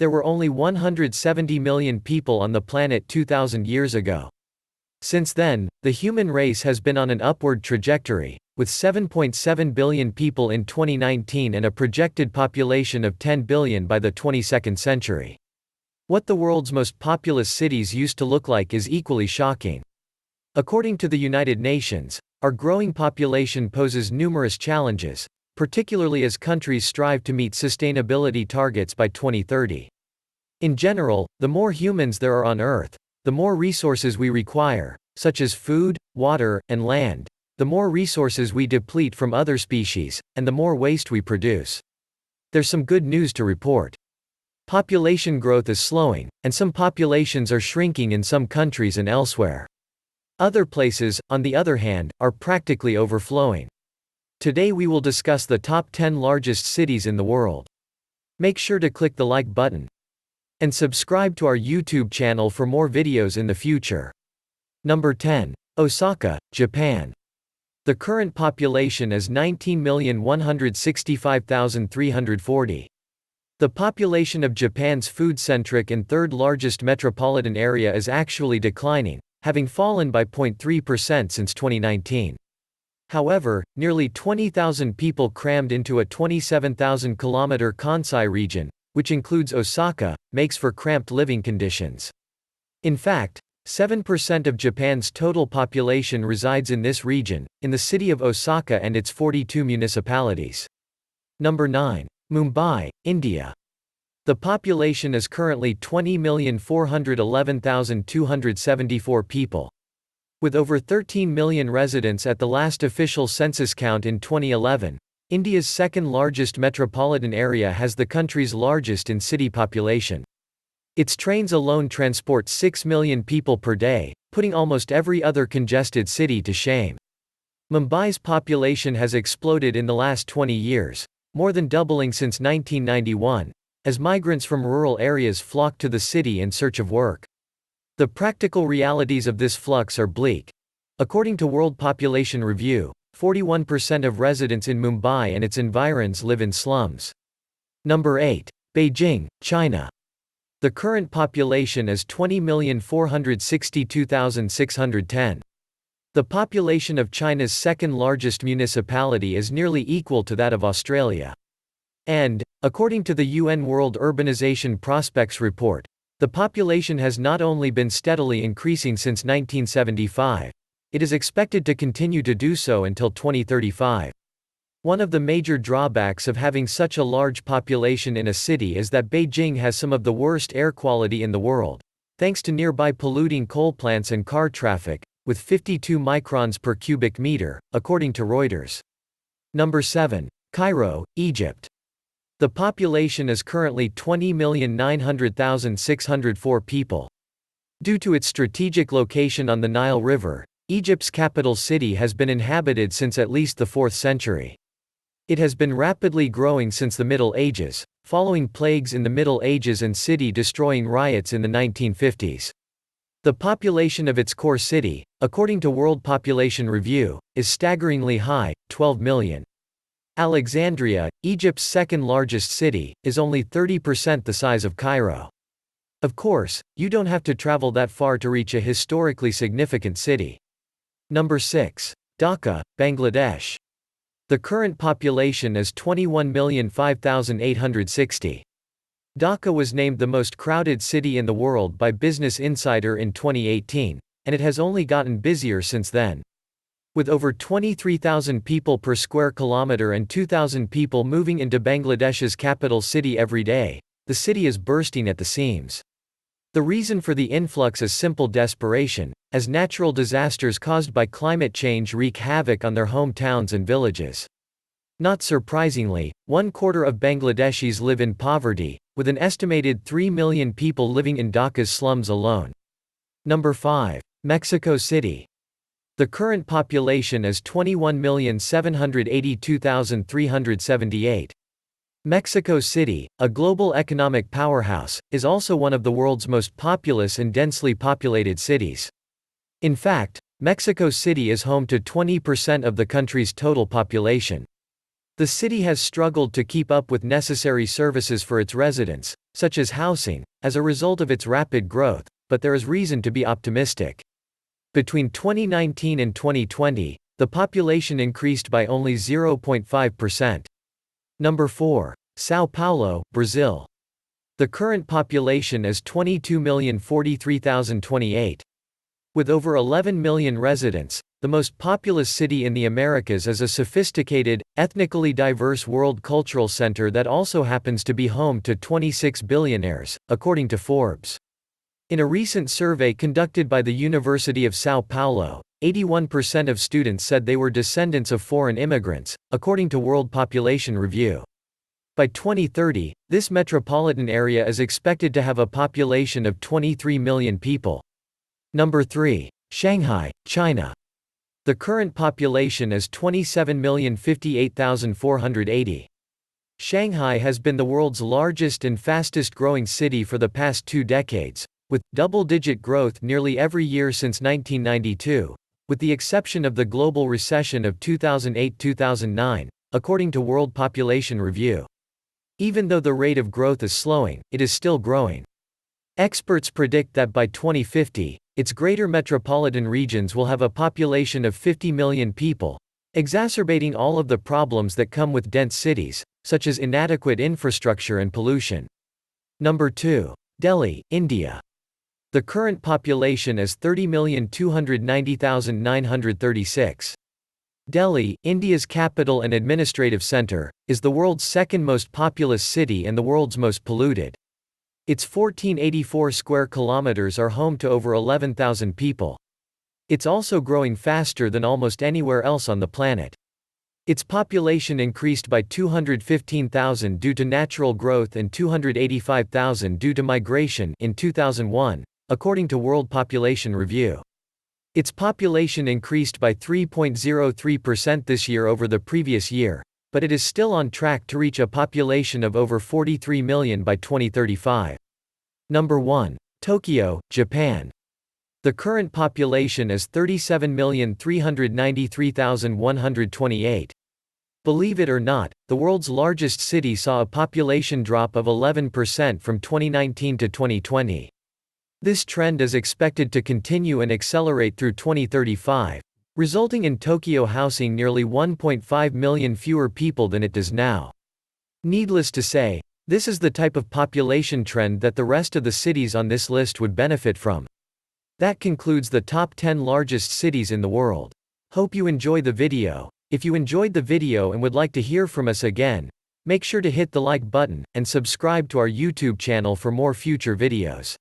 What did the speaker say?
There were only 170 million people on the planet 2,000 years ago. Since then, the human race has been on an upward trajectory, with 7.7 billion people in 2019 and a projected population of 10 billion by the 22nd century. What the world's most populous cities used to look like is equally shocking. According to the United Nations, our growing population poses numerous challenges, particularly as countries strive to meet sustainability targets by 2030. In general, the more humans there are on Earth, the more resources we require, such as food, water, and land, the more resources we deplete from other species, and the more waste we produce. There's some good news to report. Population growth is slowing, and some populations are shrinking in some countries and elsewhere. Other places, on the other hand, are practically overflowing. Today we will discuss the top 10 largest cities in the world. Make sure to click the like button and subscribe to our YouTube channel for more videos in the future. Number 10. Osaka, Japan. The current population is 19,165,340. The population of Japan's food-centric and third-largest metropolitan area is actually declining, having fallen by 0.3% since 2019. However, nearly 20,000 people crammed into a 27,000-kilometer Kansai region, which includes Osaka, makes for cramped living conditions. In fact, 7% of Japan's total population resides in this region, in the city of Osaka and its 42 municipalities. Number 9. Mumbai, India. The population is currently 20,411,274 people. With over 13 million residents at the last official census count in 2011, India's second-largest metropolitan area has the country's largest in-city population. Its trains alone transport 6 million people per day, putting almost every other congested city to shame. Mumbai's population has exploded in the last 20 years, more than doubling since 1991, as migrants from rural areas flock to the city in search of work. The practical realities of this flux are bleak. According to World Population Review, 41% of residents in Mumbai and its environs live in slums. Number 8. Beijing, China. The current population is 20,462,610. The population of China's second-largest municipality is nearly equal to that of Australia. And, according to the UN World Urbanization Prospects Report, the population has not only been steadily increasing since 1975, it is expected to continue to do so until 2035. One of the major drawbacks of having such a large population in a city is that Beijing has some of the worst air quality in the world, thanks to nearby polluting coal plants and car traffic, with 52 microns per cubic meter, according to Reuters. Number 7. Cairo, Egypt. The population is currently 20,900,604 people. Due to its strategic location on the Nile River, Egypt's capital city has been inhabited since at least the 4th century. It has been rapidly growing since the Middle Ages, following plagues in the Middle Ages and city-destroying riots in the 1950s. The population of its core city, according to World Population Review, is staggeringly high, 12 million. Alexandria, Egypt's second-largest city, is only 30% the size of Cairo. Of course, you don't have to travel that far to reach a historically significant city. Number 6. Dhaka, Bangladesh. The current population is 21,005,860. Dhaka was named the most crowded city in the world by Business Insider in 2018, and it has only gotten busier since then. With over 23,000 people per square kilometer and 2,000 people moving into Bangladesh's capital city every day, the city is bursting at the seams. The reason for the influx is simple desperation, as natural disasters caused by climate change wreak havoc on their hometowns and villages. Not surprisingly, 1/4 of Bangladeshis live in poverty, with an estimated 3 million people living in Dhaka's slums alone. Number 5. Mexico City. The current population is 21,782,378. Mexico City, a global economic powerhouse, is also one of the world's most populous and densely populated cities. In fact, Mexico City is home to 20% of the country's total population. The city has struggled to keep up with necessary services for its residents, such as housing, as a result of its rapid growth, but there is reason to be optimistic. Between 2019 and 2020, the population increased by only 0.5%. Number 4. São Paulo, Brazil. The current population is 22,043,028. With over 11 million residents, the most populous city in the Americas is a sophisticated, ethnically diverse world cultural center that also happens to be home to 26 billionaires, according to Forbes. In a recent survey conducted by the University of São Paulo, 81% of students said they were descendants of foreign immigrants, according to World Population Review. By 2030, this metropolitan area is expected to have a population of 23 million people. Number 3. Shanghai, China. The current population is 27,058,480. Shanghai has been the world's largest and fastest growing city for the past 2 decades, with double-digit growth nearly every year since 1992, with the exception of the global recession of 2008-2009, according to World Population Review. Even though the rate of growth is slowing, it is still growing. Experts predict that by 2050, its greater metropolitan regions will have a population of 50 million people, exacerbating all of the problems that come with dense cities, such as inadequate infrastructure and pollution. Number 2. Delhi, India. The current population is 30,290,936. Delhi, India's capital and administrative center, is the world's second most populous city and the world's most polluted. Its 1484 square kilometers are home to over 11,000 people. It's also growing faster than almost anywhere else on the planet. Its population increased by 215,000 due to natural growth and 285,000 due to migration in 2001, according to World Population Review. Its population increased by 3.03% this year over the previous year, but it is still on track to reach a population of over 43 million by 2035. Number 1. Tokyo, Japan. The current population is 37,393,128. Believe it or not, the world's largest city saw a population drop of 11% from 2019 to 2020. This trend is expected to continue and accelerate through 2035, resulting in Tokyo housing nearly 1.5 million fewer people than it does now. Needless to say, this is the type of population trend that the rest of the cities on this list would benefit from. That concludes the top 10 largest cities in the world. Hope you enjoy the video. If you enjoyed the video and would like to hear from us again, make sure to hit the like button and subscribe to our YouTube channel for more future videos.